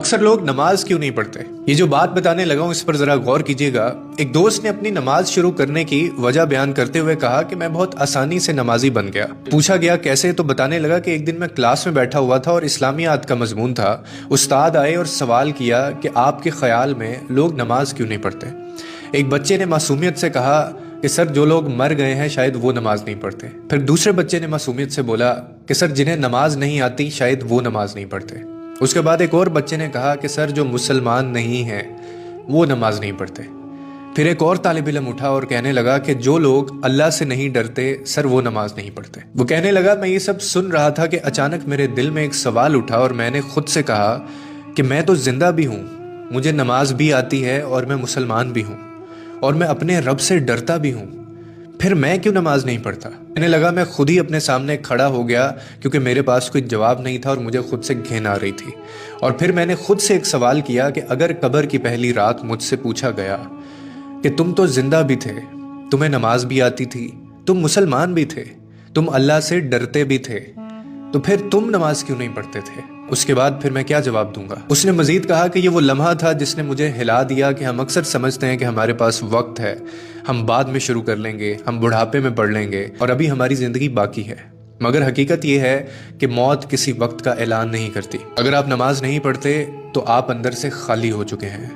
اکثر لوگ نماز کیوں نہیں پڑھتے؟ یہ جو بات بتانے لگا ہوں اس پر ذرا غور کیجیے گا۔ ایک دوست نے اپنی نماز شروع کرنے کی وجہ بیان کرتے ہوئے کہا کہ میں بہت آسانی سے نمازی بن گیا۔ پوچھا گیا کیسے، تو بتانے لگا کہ ایک دن میں کلاس میں بیٹھا ہوا تھا اور اسلامیات کا مضمون تھا۔ استاد آئے اور سوال کیا کہ آپ کے خیال میں لوگ نماز کیوں نہیں پڑھتے؟ ایک بچے نے معصومیت سے کہا کہ سر جو لوگ مر گئے ہیں شاید وہ نماز نہیں پڑھتے۔ پھر دوسرے بچے نے معصومیت سے بولا کہ سر جنہیں نماز نہیں آتی شاید وہ نماز نہیں پڑھتے۔ اس کے بعد ایک اور بچے نے کہا کہ سر جو مسلمان نہیں ہیں وہ نماز نہیں پڑھتے۔ پھر ایک اور طالب علم اٹھا اور کہنے لگا کہ جو لوگ اللہ سے نہیں ڈرتے سر وہ نماز نہیں پڑھتے۔ وہ کہنے لگا میں یہ سب سن رہا تھا کہ اچانک میرے دل میں ایک سوال اٹھا اور میں نے خود سے کہا کہ میں تو زندہ بھی ہوں، مجھے نماز بھی آتی ہے اور میں مسلمان بھی ہوں اور میں اپنے رب سے ڈرتا بھی ہوں، پھر میں کیوں نماز نہیں پڑھتا؟ کہنے لگا میں خود ہی اپنے سامنے کھڑا ہو گیا کیونکہ میرے پاس کوئی جواب نہیں تھا اور مجھے خود سے گھن آ رہی تھی، اور پھر میں نے خود سے ایک سوال کیا کہ اگر قبر کی پہلی رات مجھ سے پوچھا گیا کہ تم تو زندہ بھی تھے، تمہیں نماز بھی آتی تھی، تم مسلمان بھی تھے، تم اللہ سے ڈرتے بھی تھے، تو پھر تم نماز کیوں نہیں پڑھتے تھے؟ اس کے بعد پھر میں کیا جواب دوں گا؟ اس نے مزید کہا کہ یہ وہ لمحہ تھا جس نے مجھے ہلا دیا کہ ہم اکثر سمجھتے ہیں کہ ہمارے پاس وقت ہے، ہم بعد میں شروع کر لیں گے، ہم بڑھاپے میں پڑھ لیں گے اور ابھی ہماری زندگی باقی ہے، مگر حقیقت یہ ہے کہ موت کسی وقت کا اعلان نہیں کرتی۔ اگر آپ نماز نہیں پڑھتے تو آپ اندر سے خالی ہو چکے ہیں۔